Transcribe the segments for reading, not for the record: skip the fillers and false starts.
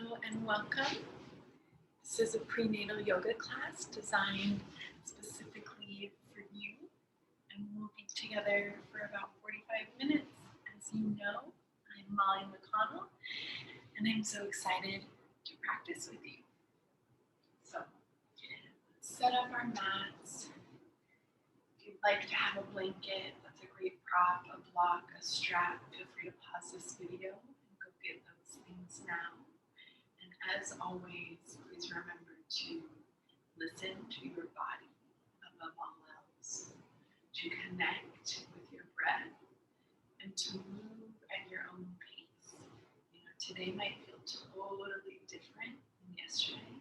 Hello and welcome. This is a prenatal yoga class designed specifically for you, and we'll be together for about 45 minutes. As you know, I'm Molly McConnell, and I'm so excited to practice with you. So, let's set up our mats. If you'd like to have a blanket, that's a great prop, a block, a strap. Feel free to pause this video and go get those things now. And as always, please remember to listen to your body above all else, to connect with your breath, and to move at your own pace. Today might feel totally different than yesterday.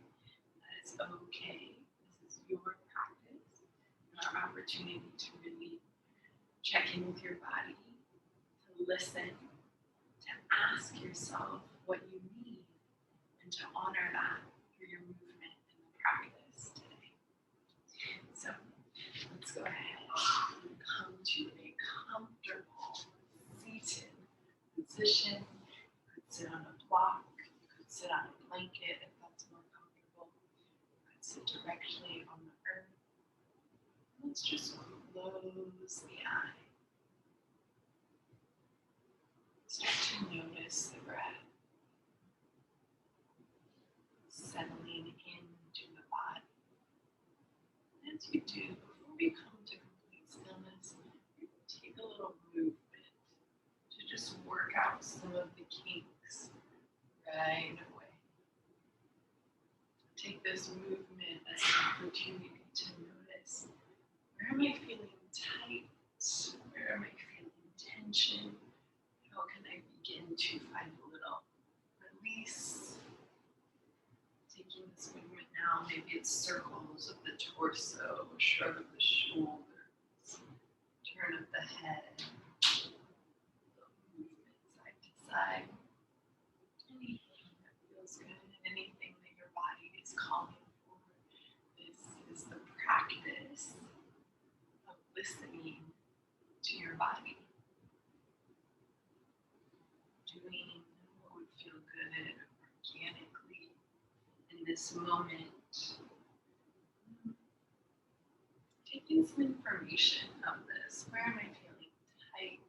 That is okay. This is your practice, and our opportunity to really check in with your body, to listen, to ask yourself what you need, and to honor that through your movement in the practice today. So let's go ahead and come to a comfortable seated position. You could sit on a block, you could sit on a blanket if that's more comfortable. You could sit directly on the earth. Let's just close the eye. Start to notice the breath settling into the body. As you do, before we come to complete stillness, we take a little movement to just work out some of the kinks right away. Take this movement as an opportunity to notice, where am I feeling tight? Where am I feeling tension? How can I begin to find a little release? Taking this movement now, maybe it's circles of the torso, shrug of the shoulders, turn of the head, movement side to side. Anything that feels good, anything that your body is calling for. This is the practice of listening to your body. Doing what would feel good organically in this moment. Taking some information of this. Where am I feeling tight?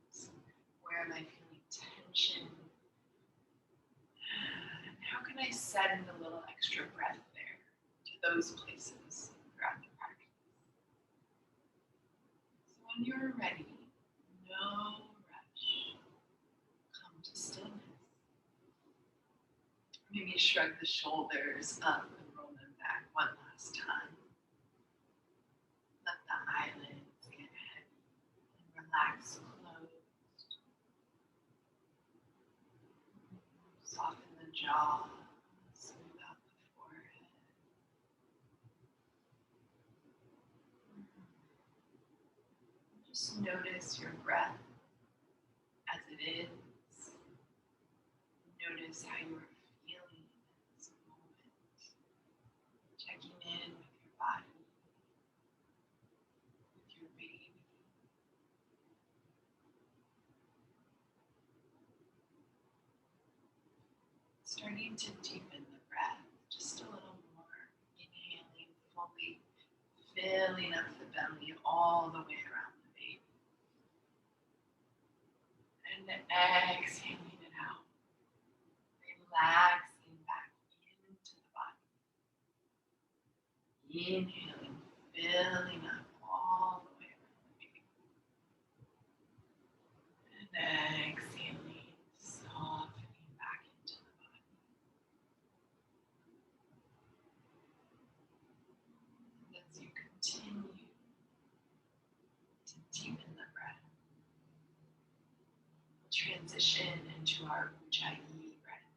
Where am I feeling tension? And how can I set in a little extra breath there to those places throughout the practice? So when you're ready, no rush. Come to stillness. Maybe shrug the shoulders up and roll them back one last time. Let the eyelids get heavy and relax closed. Soften the jaw, smooth out the forehead. Just notice your breath as it is. Notice how you are feeling in this moment. Checking in with your body, with your baby. Starting to deepen the breath just a little more. Inhaling fully, filling up the belly all the way around the baby. And exhaling it out. Relaxing back into the body. Inhaling, filling up all the way around the baby. And exhaling, softening back into the body. And as you continue to deepen the breath, we'll transition into our Ujjayi breath,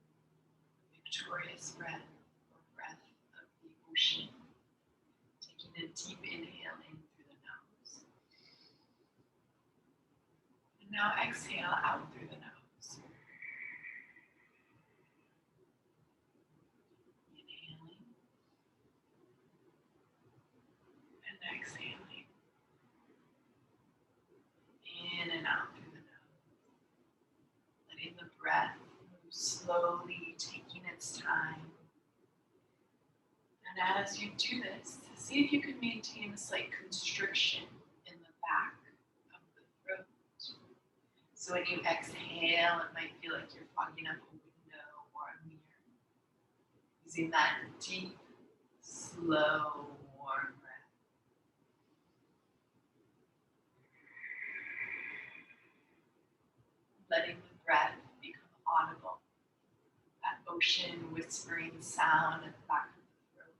victorious breath, or breath of the ocean. Taking a deep inhale in through the nose. And now exhale out through the nose. Inhaling. And exhaling. In and out through the nose. Letting the breath move slowly taking its time. And as you do this, see if you can maintain a slight constriction in the back of the throat. So when you exhale, it might feel like you're fogging up a window or a mirror. Using that deep, slow, warm breath. Letting the breath become audible. That ocean whispering sound at the back of the throat.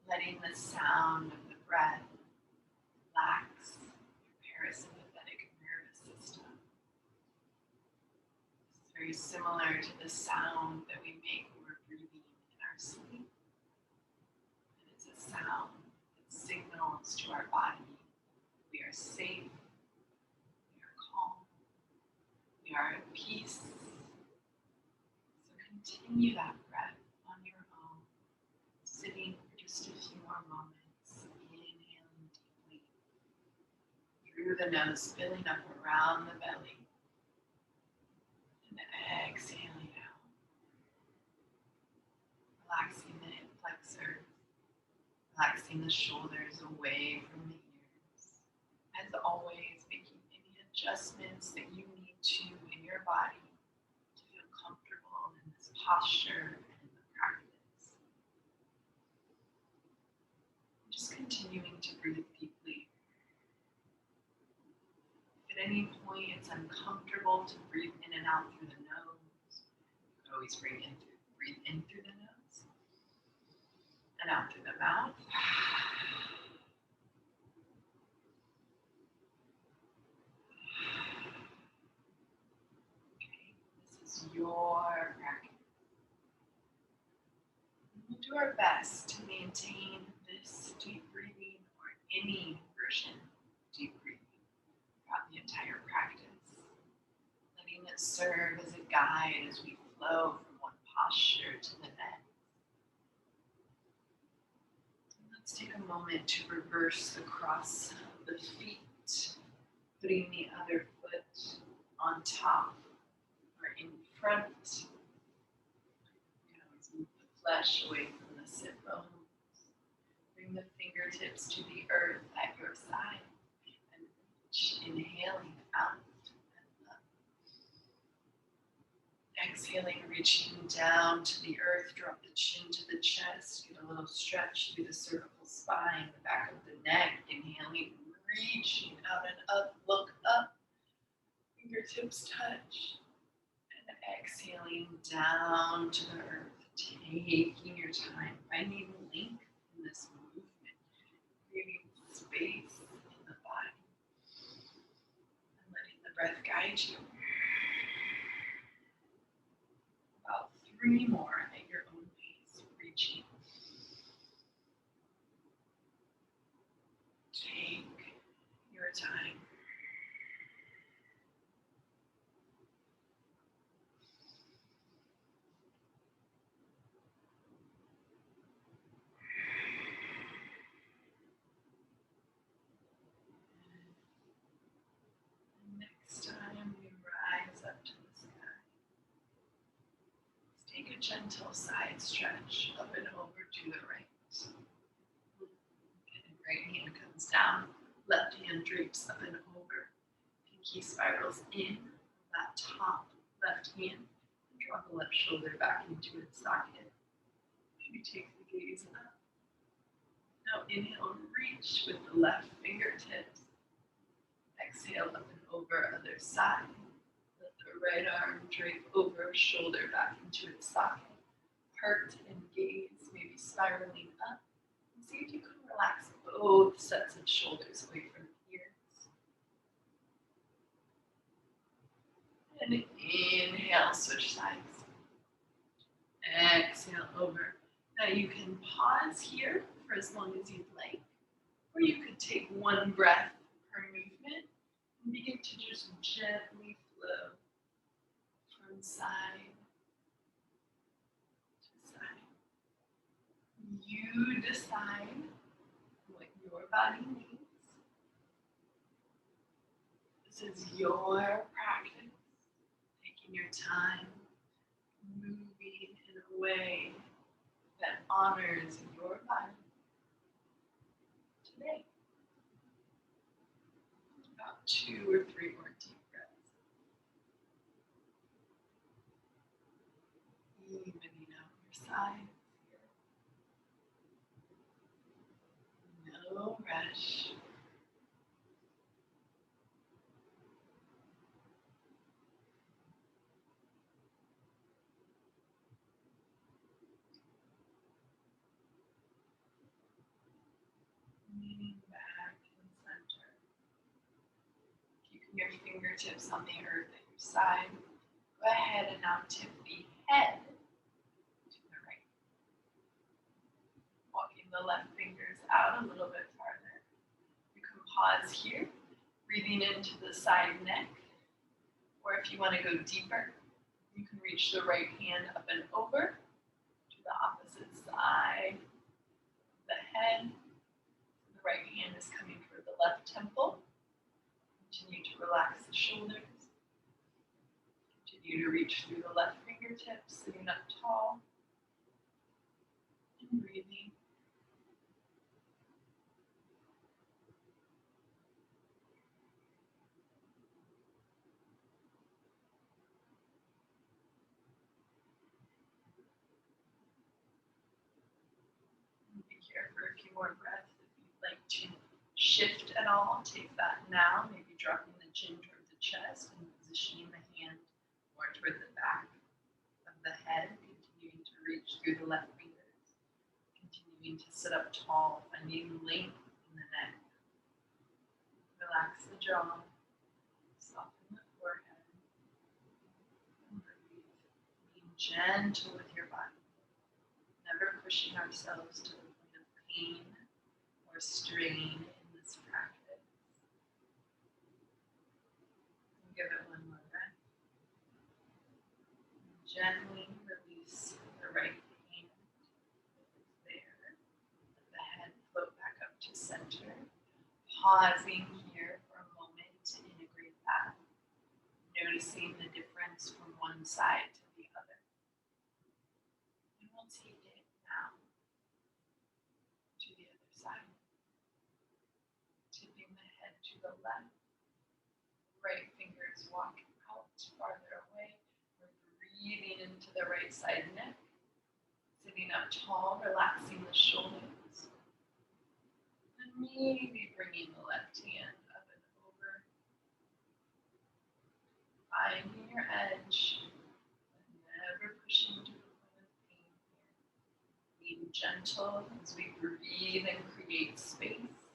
Letting the sound of the breath relax your parasympathetic nervous system. It's very similar to the sound that we make when we're breathing in our sleep. And it's a sound that signals to our body we are safe, we are calm, we are at peace. So continue that breath on your own, sitting for just a few more moments, inhaling deeply through the nose, filling up around the belly, and exhaling out, relaxing the hip flexors, relaxing the shoulders away from the ears. As always, making any adjustments that you need to in your body to feel comfortable in this posture and in the practice. Just continuing to breathe deeply. If at any point it's uncomfortable to breathe in and out through the nose, you can always breathe in through the nose and out through the mouth. Okay, this is your practice. We'll do our best to maintain this deep breathing or any version of deep breathing throughout the entire practice, letting it serve as a guide as we flow from one posture to the next. Let's take a moment to reverse the cross of the feet, putting the other foot on top or in front. You can always move the flesh away from the sit bones. Bring the fingertips to the earth at your side and reach, inhaling out and up. Exhaling, reaching down to the earth, drop the chin to the chest, get a little stretch through the cervical spine, the back of the neck. Inhaling, reaching out and up, look up, fingertips touch. And exhaling down to the earth, taking your time, finding length in this movement, creating space in the body, and letting the breath guide you. About 3 more at your own pace, reaching. Take your time. Next time we rise up to the sky, let's take a gentle side stretch up and over to the right. And right hand comes down, left hand drapes up and over. Pinky spirals in, that top left hand, and draw the left shoulder back into its socket. Maybe take the gaze up. Now inhale, reach with the left fingertips. Exhale up and over other side. Let the right arm drape over, shoulder back into its socket. Heart and gaze maybe spiraling up. And see if you can relax both sets of shoulders away from the ears. And inhale, switch sides. Exhale over. Now you can pause here for as long as you'd like, or you could take one breath per movement and begin to just gently flow from side to side. You decide what your body needs. is your practice, taking your time, moving in a way that honors your body today. About 2 or 3 more deep breaths. Evening out your sides here. No rush. Leaning back and center. Keeping your fingertips on the earth at your side. Go ahead and now tip the head to the right. Walking the left fingers out a little bit farther. You can pause here, breathing into the side neck. Or if you want to go deeper, you can reach the right hand up and over to the opposite side of the head. The right hand is coming toward the left temple. Continue to relax the shoulders. Continue to reach through the left fingertips, sitting up tall. And breathing. Be here for a few more breaths. If you'd like to shift at all, take that now. Maybe dropping the chin toward the chest and positioning the hand more toward the back of the head. Continuing to reach through the left fingers. Continuing to sit up tall, finding length in the neck. Relax the jaw. Soften the forehead. And breathe. Being gentle with your body. Never pushing ourselves to the point of pain or strain in this practice. And give it one more breath. And gently release the right hand there. Let the head float back up to center. Pausing here for a moment to integrate that. Noticing the difference from one side to the other. And we'll take it now to the other side. Tipping the head to the left. Right fingers walk out farther away. We're breathing into the right side neck. Sitting up tall, relaxing the shoulders. And maybe bringing the left hand up and over. Finding your edge. Never pushing to the point of pain here. Being gentle as we breathe and create space.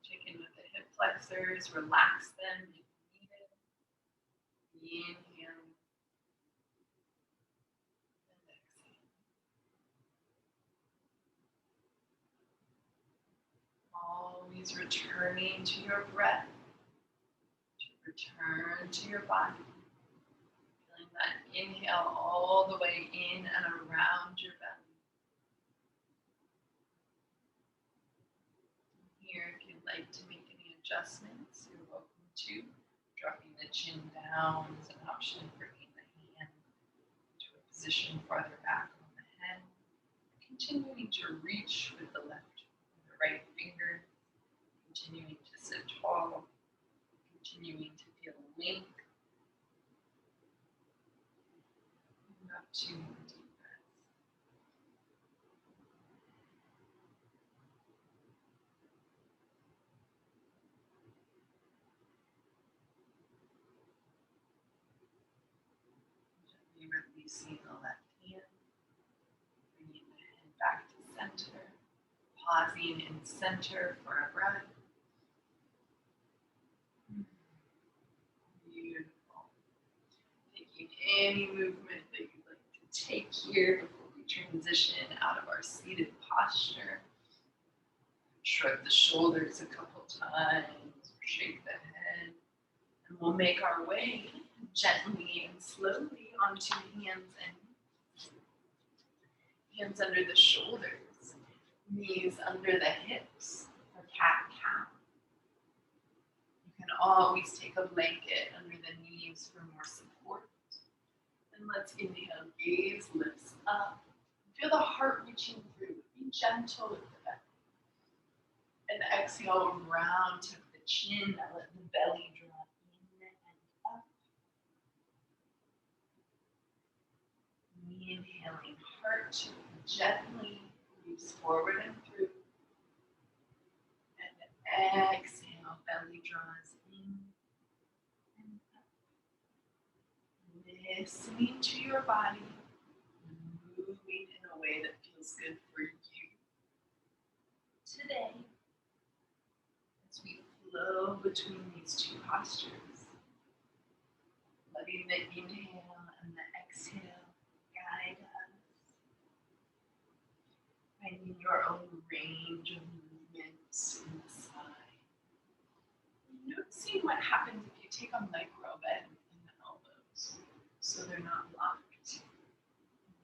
Check in with the hip flexors, relax them if needed. Inhale and exhale. Always returning to your breath, to return to your body. Feeling that inhale all the way in and around your belly. Here, if you'd like to make any adjustments, you're welcome to. Dropping the chin down is an option, bringing the hand to a position farther back on the head. Continuing to reach with the left and the right finger. Continuing to sit tall. Continuing to feel length. About 2 more deep breaths. Gently releasing the left hand. Bringing the head back to center. Pausing in center for a breath. Beautiful. Taking any movement that you'd like to take here before we transition out of our seated posture. Shrug the shoulders a couple times, shake the head, and we'll make our way gently and slowly onto hands under the shoulders, knees under the hips, or cat-cow. You can always take a blanket under the knees for more support. And let's inhale, gaze lifts up. Feel the heart reaching through. Be gentle with the belly. And exhale, round to the chin. Now let the belly draw in and up. Inhaling, heart to gently moves forward and through. And exhale, belly draws in and up. Listening to your body, moving in a way that feels good for you. Today, as we flow between these two postures, letting the inhale and the exhale guide us, finding your own range of movements in the spine. Noticing what happens if you take a micro bend in the elbows so they're not locked.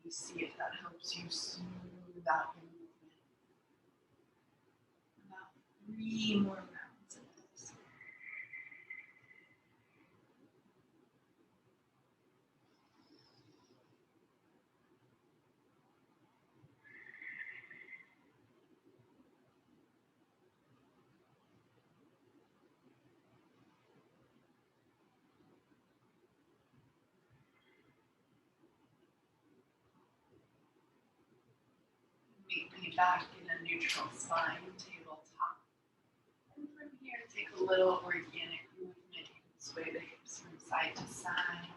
You see if that helps you smooth out your movement. About 3 more rounds of this. Meet me back in a neutral spine, tabletop. And from here, take a little organic movement. You can sway the hips from side to side.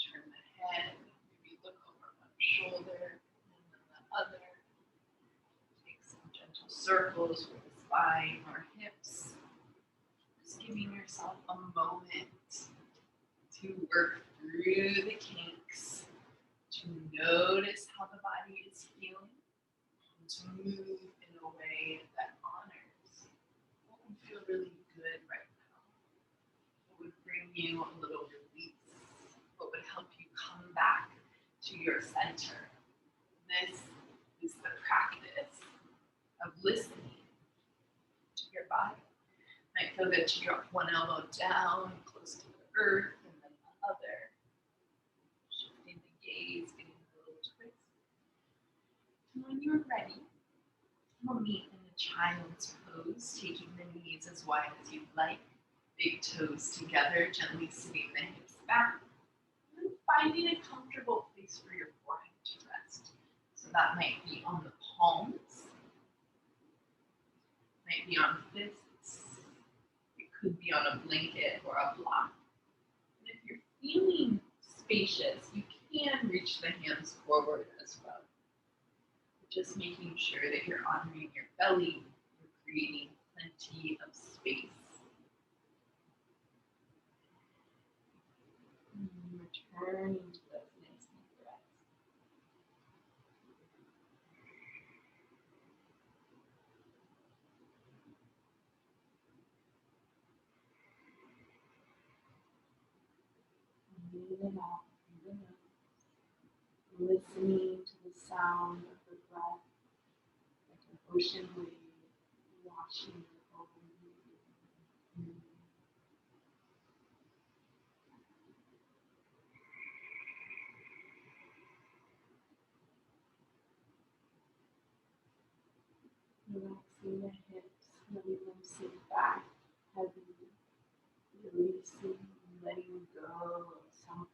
Turn the head, maybe look over one shoulder and then the other. Take some gentle circles with the spine or hips. Just giving yourself a moment to work through the kinks, to notice how the body is feeling, and to move in a way that honors what would feel really good right now, what would bring you a little release, what would help you come back to your center. This is the practice of listening to your body. Might feel good to drop one elbow down, close to the earth, and then the other. Shifting the gaze, getting a little twist. And when you're ready, we'll meet in the child's pose, taking the knees as wide as you'd like. Big toes together, gently sitting the hips back. And finding a comfortable place for your forehead to rest. So that might be on the palms, might be on fists. Could be on a blanket or a block. And if you're feeling spacious, you can reach the hands forward as well. Just making sure that you're honoring your belly, you're creating plenty of space. And returning to those nice deep breaths. In and out through the nose, listening to the sound of the breath, like an ocean wave washing over you. Relaxing the hips, letting them sit back heavy, releasing and letting go of some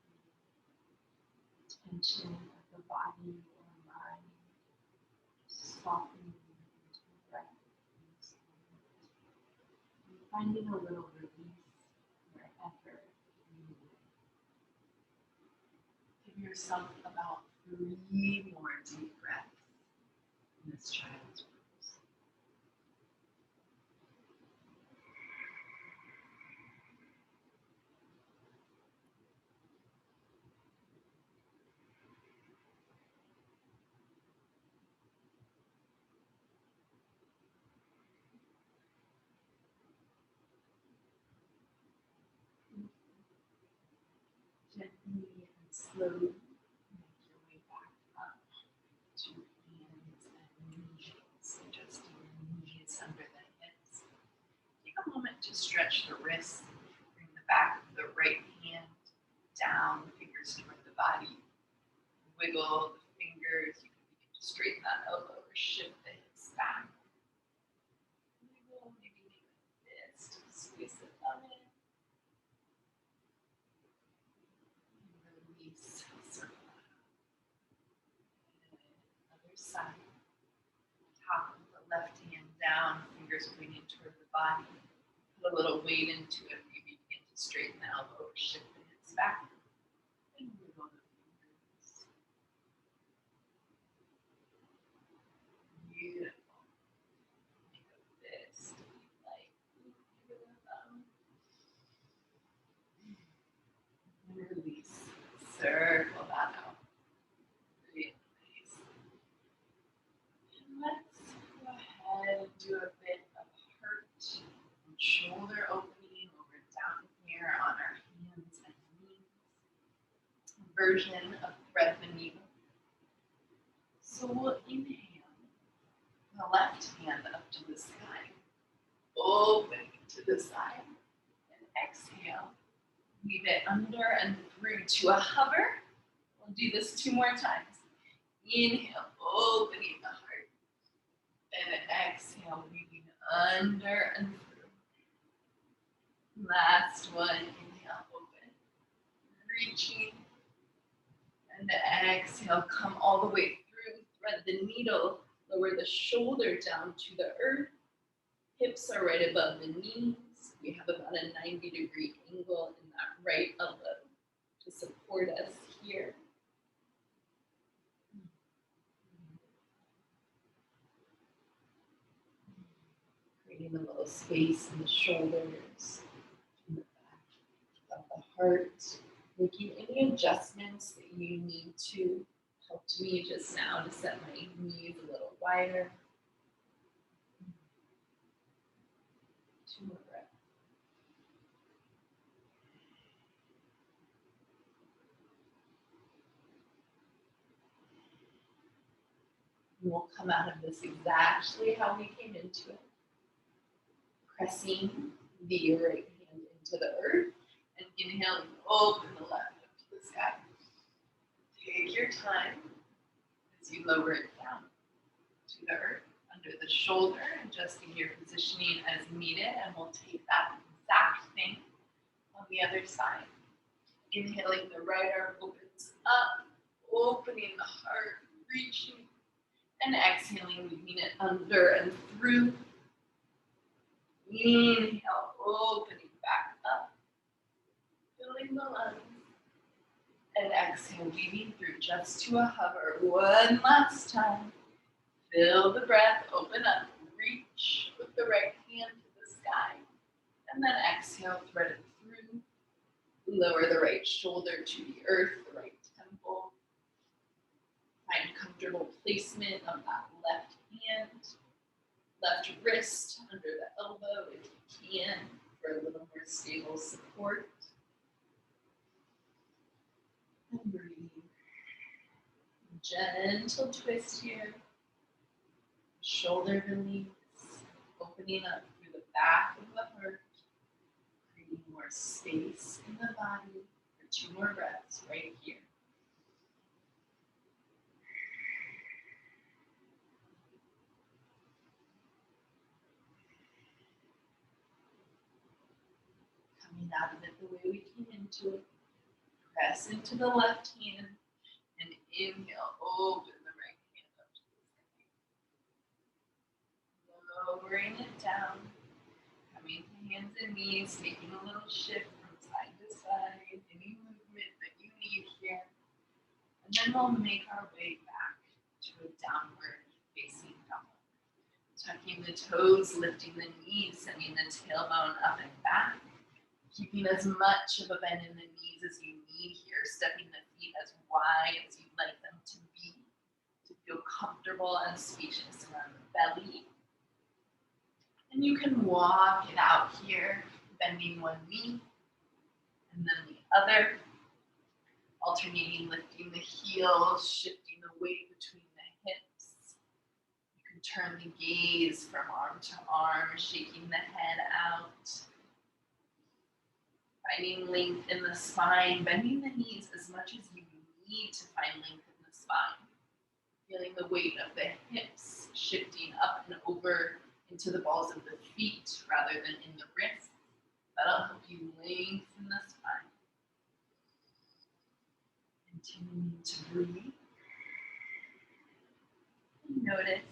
tension of the body or mind, softening into the breath and finding a little release wherever you need. Give yourself about 3 more deep breaths in this child's pose. Gently and slowly make your way back up to hands and knees, adjusting your knees under the hips. Take a moment to stretch the wrists. Bring the back of the right hand down, fingers toward the body. Wiggle the fingers. You can begin to straighten that elbow or shift the hips back. Wiggle, maybe make a fist, squeeze the thumb in. And release, circle out. And other side. Top of the left hand down, fingers bringing toward the body. Put a little weight into it. Maybe begin to straighten the elbow or shift the hips back. And wiggle the fingers. Beautiful. Make a fist. Like, give it a thumb. And release. Circle that out. Really nice. And let's go ahead and do a bit of heart and shoulder opening over down here on our hands and knees. Version of thread the needle. So we'll inhale the left hand up to the sky, open to the side, and exhale. Leave it under and through to a hover. We'll do this 2 more times. Inhale, opening the heart, and exhale, leaving under and through. Last one, inhale, open, reaching, and exhale, come all the way through, thread the needle, lower the shoulder down to the earth, hips are right above the knees, we have about a 90-degree angle in that right elbow to support us here. Creating a little space in the shoulders, in the back of the heart. Making any adjustments that you need to. Helped me just now to set my knees a little wider. 2 more breaths. And we'll come out of this exactly how we came into it. Pressing the right hand into the earth and inhaling, open the left up to the sky. Take your time as you lower it down to the earth, under the shoulder, adjusting your positioning as needed, and we'll take that exact thing on the other side. Inhaling, the right arm opens up, opening the heart, reaching, and exhaling, leaving it under and through. Inhale, opening back up, filling the lungs, and exhale, weaving through just to a hover. One last time. Fill the breath, open up, reach with the right hand to the sky, and then exhale, thread it through. Lower the right shoulder to the earth, the right temple. Find comfortable placement of that left hand. Left wrist under the elbow if you can for a little more stable support. And breathe. Gentle twist here. Shoulder release. Opening up through the back of the heart. Creating more space in the body for 2 more breaths right here. Out of it the way we came into it. Press into the left hand and inhale, open the right hand up to the sky. Lowering it down, coming to hands and knees, making a little shift from side to side, any movement that you need here. And then we'll make our way back to a downward facing dog. Tucking the toes, lifting the knees, sending the tailbone up and back. Keeping as much of a bend in the knees as you need here, stepping the feet as wide as you'd like them to be, to feel comfortable and spacious around the belly. And you can walk it out here, bending one knee and then the other, alternating, lifting the heels, shifting the weight between the hips. You can Turn the gaze from arm to arm, shaking the head out. Finding length in the spine, bending the knees as much as you need to find length in the spine. Feeling the weight of the hips shifting up and over into the balls of the feet rather than in the wrists. That'll help you lengthen the spine. Continuing to breathe. And notice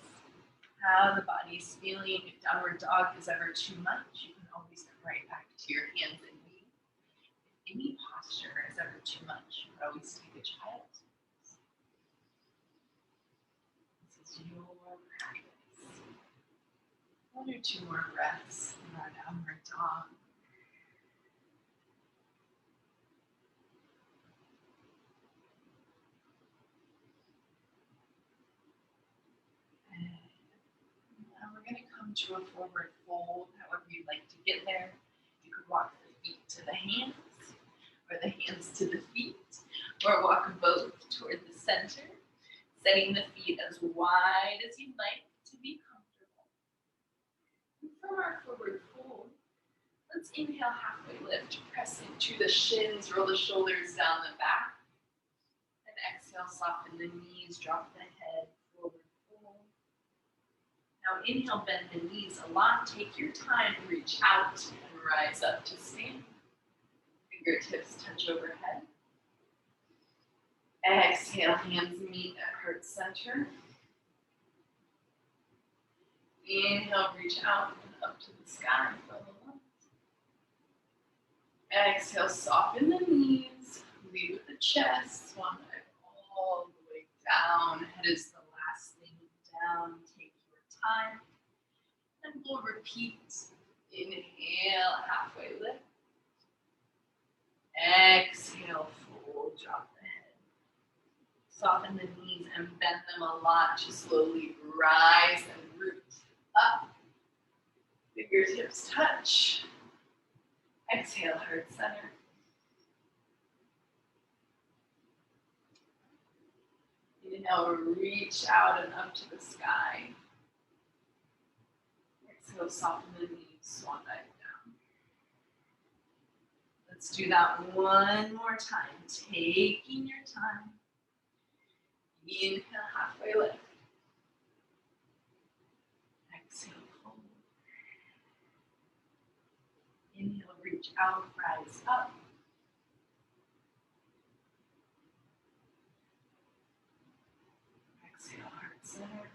how the body's feeling. If downward dog is ever too much, you can always come right back to your hands and knees. If any posture is ever too much, you can always take a child. This is your practice. 1 or 2 more breaths in our downward dog. Now we're going to come to a forward fold, however you'd like to get there. You could walk the feet to the hands, or the hands to the feet, or walk both toward the center, setting the feet as wide as you'd like to be comfortable. And from our forward fold, let's inhale, halfway lift, press into the shins, roll the shoulders down the back, and exhale, soften the knees, drop the head, forward fold. Now inhale, bend the knees a lot. Take your time, reach out and rise up to stand. Fingertips touch overhead. Exhale, hands meet at heart center. Inhale, reach out and up to the sky for the lunge. Exhale, soften the knees. Lead with the chest. Swan dive all the way down. Head is the last thing down. Take your time. And we'll repeat. Inhale, halfway lift. Exhale, fold, drop the head. Soften the knees and bend them a lot to slowly rise and root up. Fingertips touch. Exhale, heart center. Inhale, reach out and up to the sky. Exhale, soften the knees, swan dive down. Let's do that one more time. Taking your time. Inhale, halfway lift. Exhale, fold. Inhale, reach out, rise up. Exhale, heart center.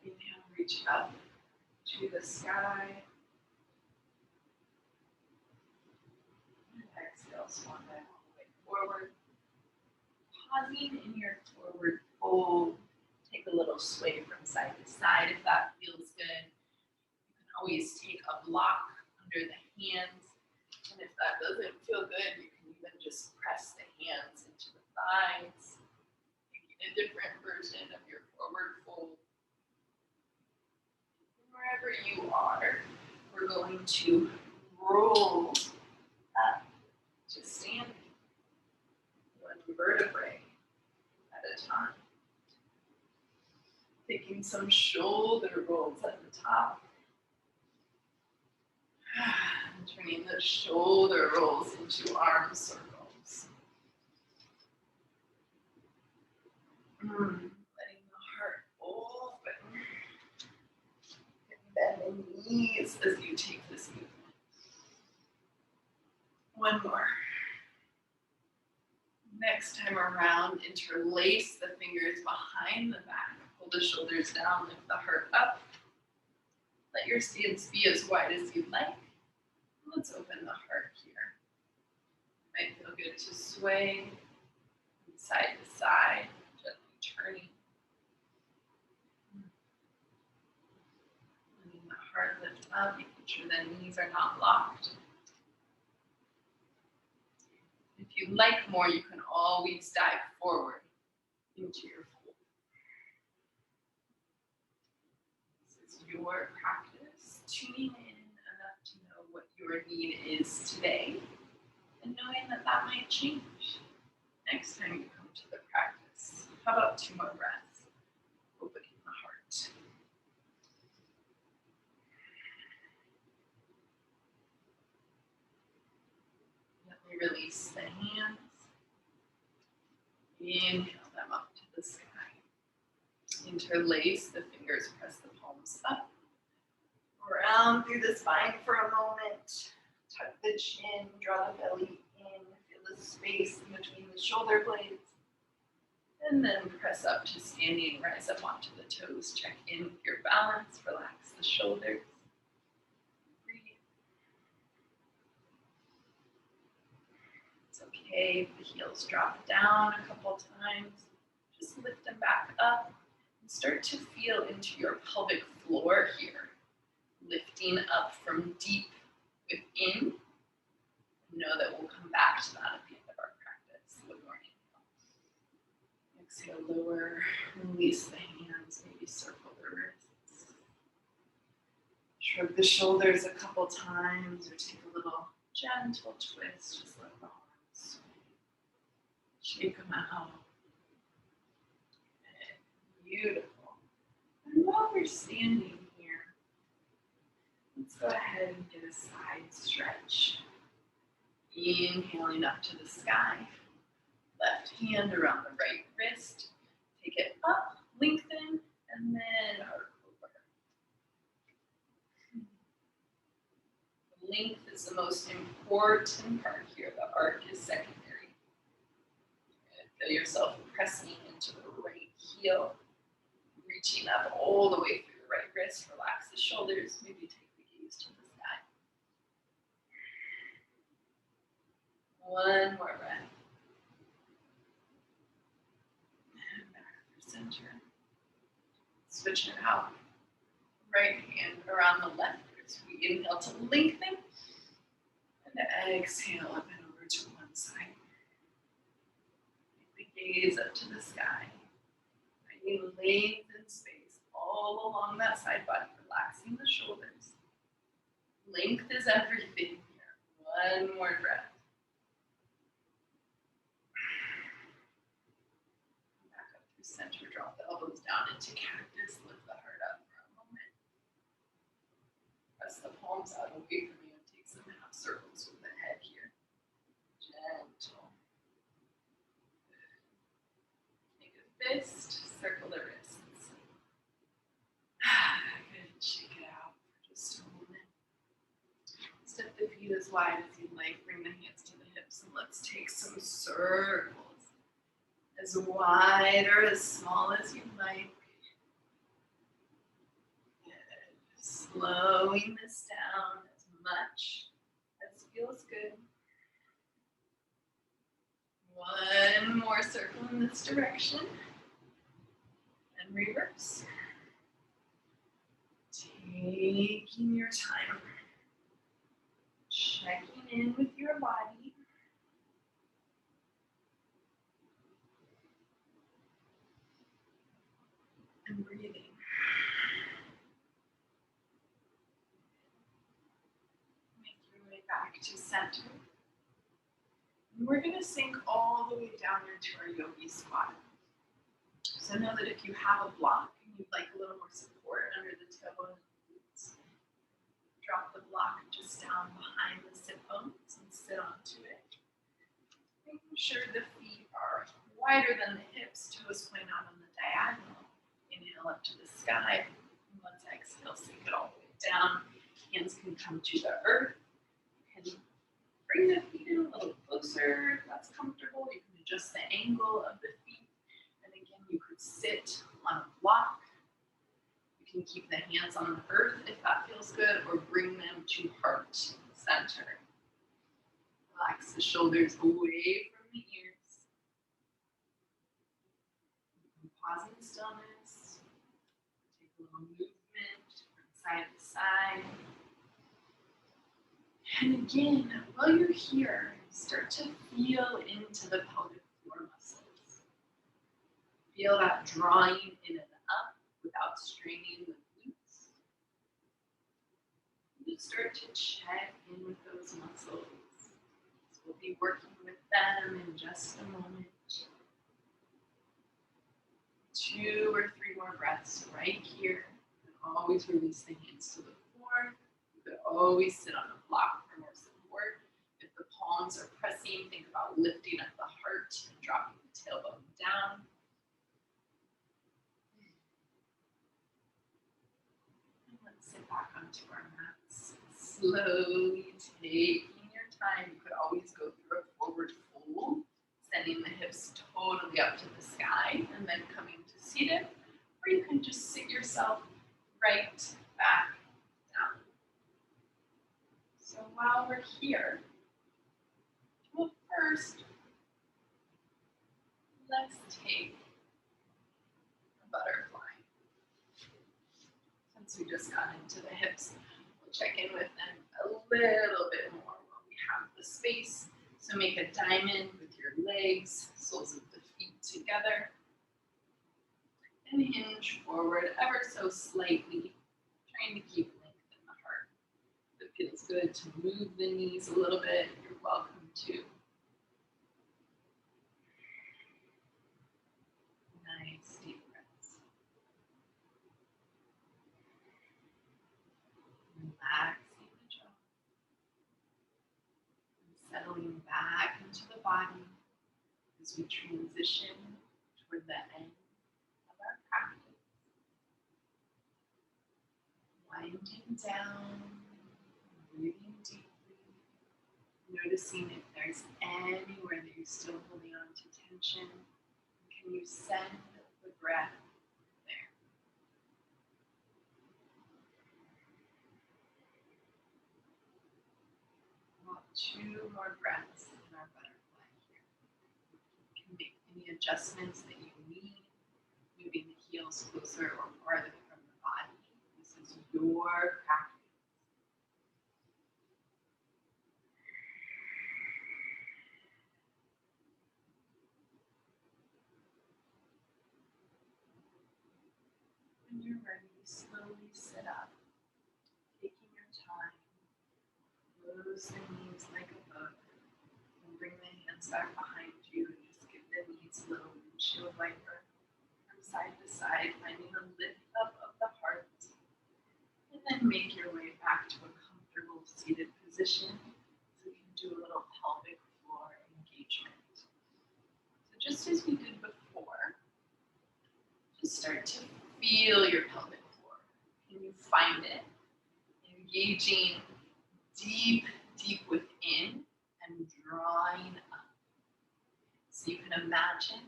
Inhale, reach up to the sky. And exhale, swan dive all the way forward. Pausing in your forward fold. Take a little sway from side to side if that feels good. You can always take a block under the hands. And if that doesn't feel good, you can even just press the hands into the thighs. Making a different version of your forward fold. Wherever you are, we're going to roll up to standing. One vertebrae at a time. Taking some shoulder rolls at the top. And turning the shoulder rolls into arm circles. Letting the heart open. And bend the knees as you take this movement. One more. Next time around, interlace the fingers behind the back. Pull the shoulders down, lift the heart up. Let your stance be as wide as you'd like. Let's open the heart here. Might feel good to sway from side to side, gently turning. Letting the heart lift up, making sure the knees are not locked. If you like more, you can always dive forward into your fold. This is your practice, tuning in enough to know what your need is today, and knowing that that might change next time you come to the practice. How about 2 more breaths? Opening the heart. Gently release the hands. Inhale them up to the sky. Interlace the fingers, press the palms up. Round through the spine for a moment. Tuck the chin, draw the belly in. Feel the space in between the shoulder blades. And then press up to standing, rise up onto the toes. Check in with your balance, relax the shoulders. Breathe. It's okay if the heels drop down a couple times. Just lift them back up and start to feel into your pelvic floor here. Lifting up from deep within. Know that we'll come back to that at the end of our practice. One more inhale. Exhale, lower, release the hands, maybe circle the wrists. Shrug the shoulders a couple times or take a little gentle twist. Just let the arms swing. Shake them out. Beautiful. And while we're standing here, let's go ahead and get a side stretch. Inhaling up to the sky. Left hand around the right wrist. Take it up, lengthen, and then arc over. The length is the most important part here. The arc is secondary. Feel yourself pressing into the right heel. Reaching up all the way through the right wrist. Relax the shoulders. Maybe take the gaze to the sky. One more breath. And back through center. Switch it out. Right hand around the left wrist. We inhale to lengthen. And exhale up and over to one side. Take the gaze up to the sky. Finding length and space all along that side body. Relaxing the shoulders. Length is everything here. One more breath. Center, drop the elbows down into cactus, lift the heart up for a moment. Press the palms out away from you and take some half circles with the head here. Gentle. Make a fist, circle the wrists. Good, shake it out for just a moment. Step the feet as wide as you'd like, bring the hands to the hips, and let's take some circles. As wide or as small as you like. Good. Slowing this down as much as feels good. One more circle in this direction. And reverse. Taking your time. Checking in with your body. And breathing. Make your way back to center. And we're going to sink all the way down into our Yogi Squat. So know that if you have a block and you'd like a little more support under the toe and the glutes, drop the block just down behind the sit bones and sit onto it. Making sure the feet are wider than the hips, toes point out on the diagonal. Inhale up to the sky. And let's exhale, sink it all the way down. Hands can come to the earth. You can bring the feet in a little closer if that's comfortable. You can adjust the angle of the feet. And again, you could sit on a block. You can keep the hands on the earth if that feels good, or bring them to heart center. Relax the shoulders away from the ears. Pause in stillness. Take a little movement from side to side. And again, while you're here, start to feel into the pelvic floor muscles. Feel that drawing in and up without straining the glutes. You start to check in with those muscles. So we'll be working with them in just a moment. 2 or 3 more breaths right here. You can always release the hands to the floor. You could always sit on a block for more support. If the palms are pressing, think about lifting up the heart and dropping the tailbone down. And let's sit back onto our mats. Slowly taking your time. You could always go through a forward fold, sending the hips totally up to the sky and then coming to seated, or you can just sit yourself right back down. So while we're here, well, first, let's take a butterfly. Since we just got into the hips, we'll check in with them a little bit more while we have the space. So make a diamond with your legs, soles of the feet together. And hinge forward ever so slightly, trying to keep length in the heart. If it feels good to move the knees a little bit, you're welcome to. Nice deep breaths. Relaxing the jaw. And settling back into the body as we transition toward the end of our practice. Winding down, breathing deeply, noticing if there's anywhere that you're still holding on to tension. Can you send the breath there? Well, 2 more breaths in our butterfly here. You can make any adjustments that you need, moving the heels closer or farther from the body. This is your practice. When you're ready, slowly sit up, taking your time. Close the knees like a book, and bring the hands back behind you, and just give the knees a little windshield wiper from side to side, finding a lift up of the heart. And then make your way back to a comfortable seated position so you can do a little pelvic floor engagement. So just as we did before, just start to feel your pelvic floor. Can you find it? Engaging deep, deep within and drawing up. So you can imagine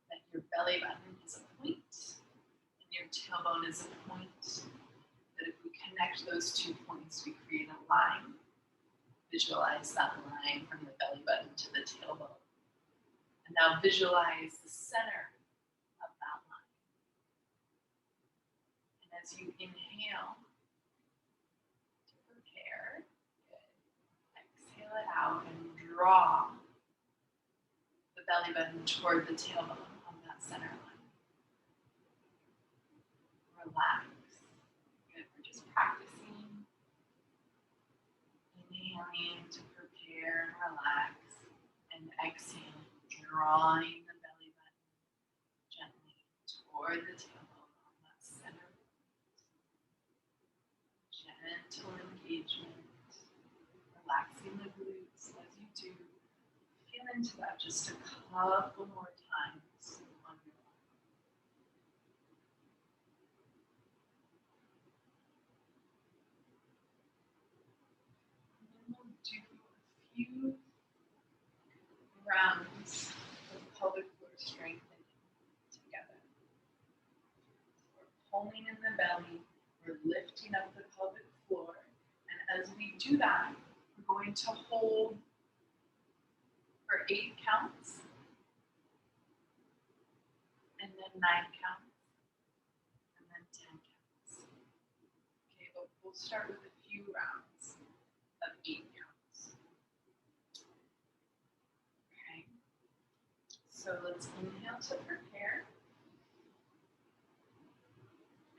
that your belly button is a point and your tailbone is a point. That if we connect those 2 points, we create a line. Visualize that line from the belly button to the tailbone. And now visualize the center of that line. And as you inhale to prepare, exhale it out and draw the belly button toward the tailbone on that center line. Relax. Good. We're just practicing. Inhaling to prepare and relax. And exhaling, drawing the belly button gently toward the tailbone on that center. Gentle engagement. Relaxing the glutes as you do. Feel into that just a couple more times on your own. And then we'll do a few rounds of pelvic floor strengthening together. We're pulling in the belly, we're lifting up the pelvic floor, and as we do that, we're going to hold for 8 counts, and then 9 counts, and then 10 counts. Okay, but we'll start with a few rounds of 8 counts. Okay, so let's inhale to prepare.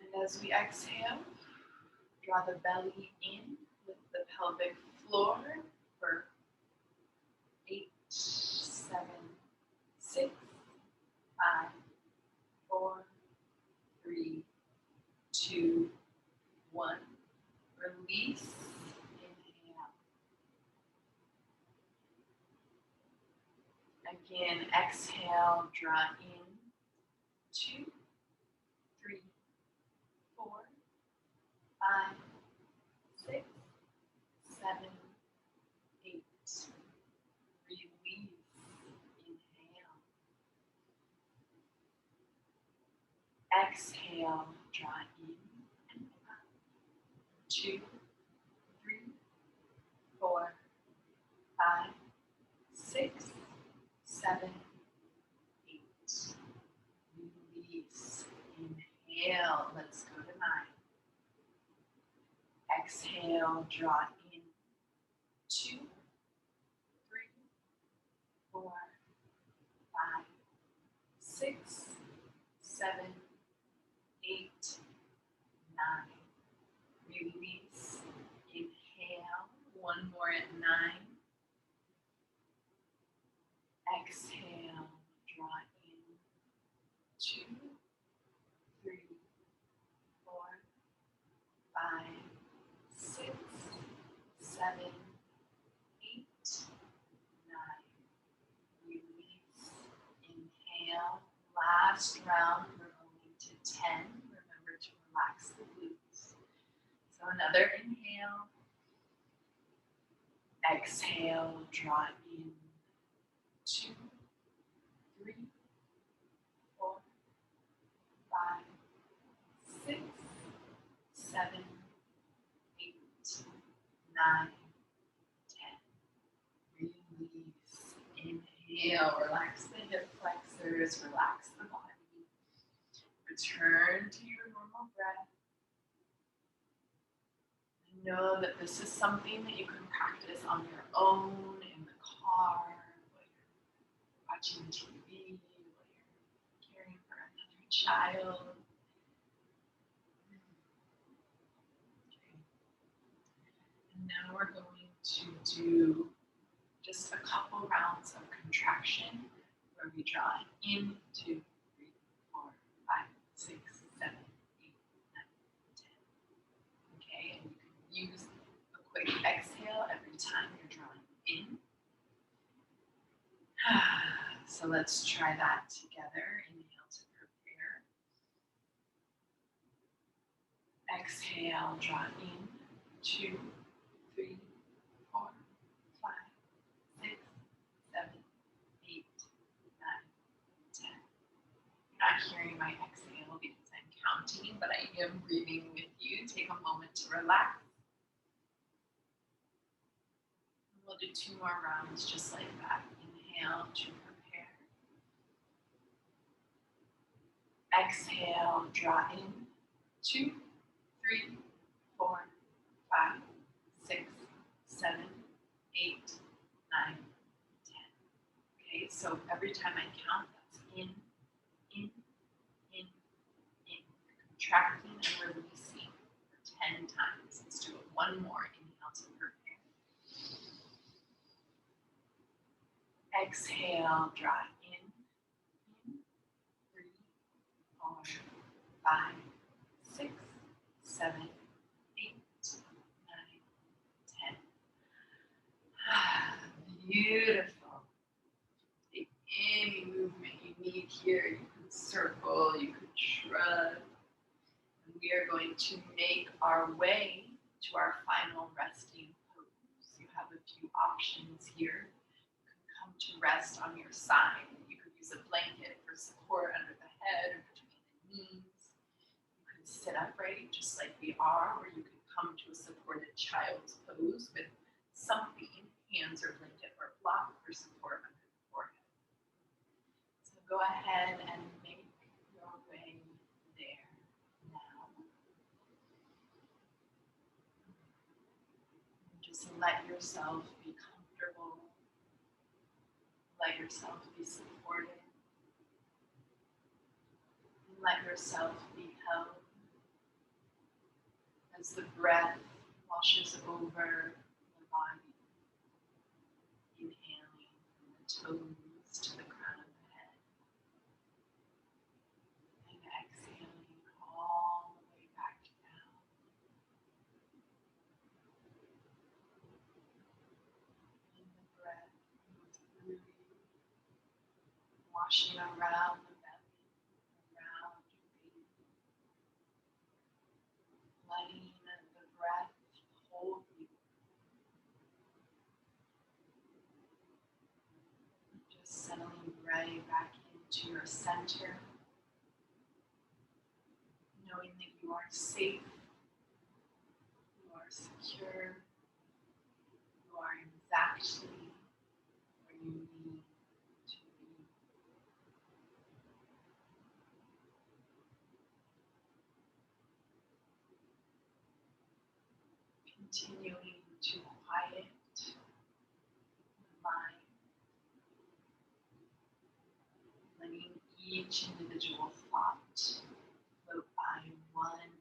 And as we exhale, draw the belly in with the pelvic floor for 8, 7, 6, 5, 4, 2, 1. Release. Inhale. Again, exhale, draw in. 2, 3, 4, 5, 6, 7, 8. Release. Inhale. Exhale, draw in and up. 2, 3, 4, 5, 6, 7, 8. Release. Inhale. Let's go to 9. Exhale, draw in. 2, 3, 4, 5, 6, 7, 8, 9. Release. Inhale. One more at 9. Exhale, draw in. 2, 3, 4, 5, 6, 7, 8, 9. Release. Inhale. Last round, we're going to 10. Remember to relax the glutes. So another inhale. Exhale, draw in. 2, 3, 4, 5, 6, 7, 8, 9, 10. Release. Inhale, relax the hip flexors, relax the body. Return to your normal breath. Know that this is something that you can practice on your own, in the car, while you're watching TV, while you're caring for another child. Okay. And now we're going to do just a couple rounds of contraction where we draw in, 2, 3, 4, 5, 6, 7, 8, 9, 10. Okay, and you can use a quick exhale every time you're drawing in. So let's try that together. Inhale to prepare. Exhale, draw in. 2, 3, 4, 5, 6, 7, 8, 9, 10. You're not hearing my exhale because I'm counting, but I am breathing with you. Take a moment to relax. We'll do 2 more rounds just like that. Inhale to prepare. Exhale, draw in. 2, 3, 4, 5, 6, 7, 8, 9, 10. Okay, so every time I count, that's in, in, in, in. Contracting and releasing for 10 times. Let's do it one more. Inhale to prepare. Exhale, draw in. 3, 4, 5, 6, 7, 8, 9, 10. Beautiful. Take any movement you need here. You can circle, you could shrug. And we are going to make our way to our final resting pose. You have a few options here. To rest on your side. You could use a blanket for support under the head or between the knees. You could sit upright just like we are, or you could come to a supported child's pose with something, hands or blanket or block for support under the forehead. So go ahead and make your way there now. Just let yourself be comfortable. Let yourself be supported. Let yourself be held as the breath washes over the body. Inhaling from the toes to the crown of the head. And exhaling all the way back washing around the belly, around your baby, letting the breath hold you. Just settling right back into your center, knowing that you are safe, you are secure, you are exactly where you need to be. Continuing to quiet the mind, letting each individual thought float by one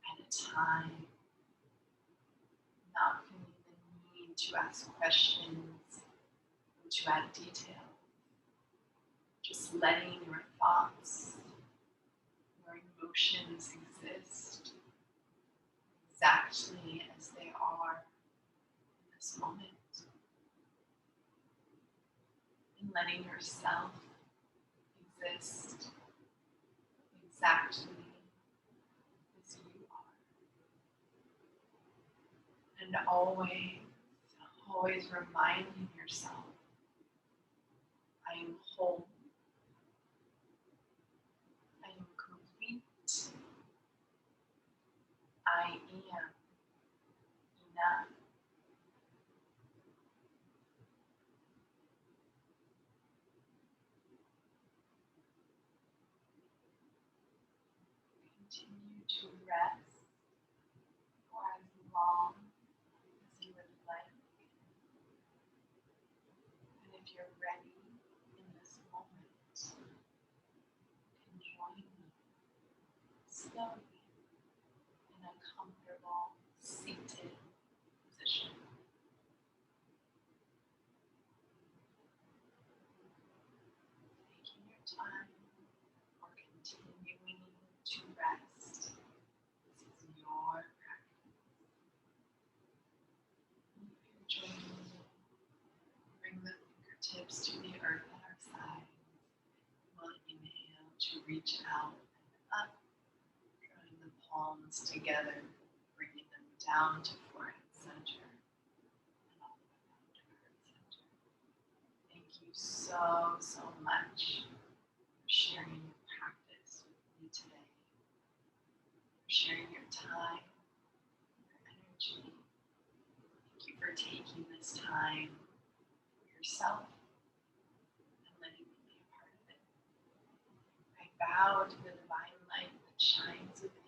at a time, not feeling the need to ask questions or to add detail. Just letting your thoughts, your emotions exist exactly as they are in this moment. And letting yourself exist exactly as you are. And always reminding yourself, I am whole, I am complete, I am enough. Continue to rest for as long as you would like. And if you're ready in this moment, you can join me slowly in a comfortable seated position. Taking your time or continuing to rest. This is your practice. If you're joining me, bring the fingertips to the earth at our sides. We'll inhale to reach out and up, drawing the palms together, bringing them down to forehead center and all the way down to heart center. Thank you so much for sharing your practice with me today, for sharing your time, your energy. Thank you for taking this time for yourself and letting me be a part of it. I bow to the divine light that shines within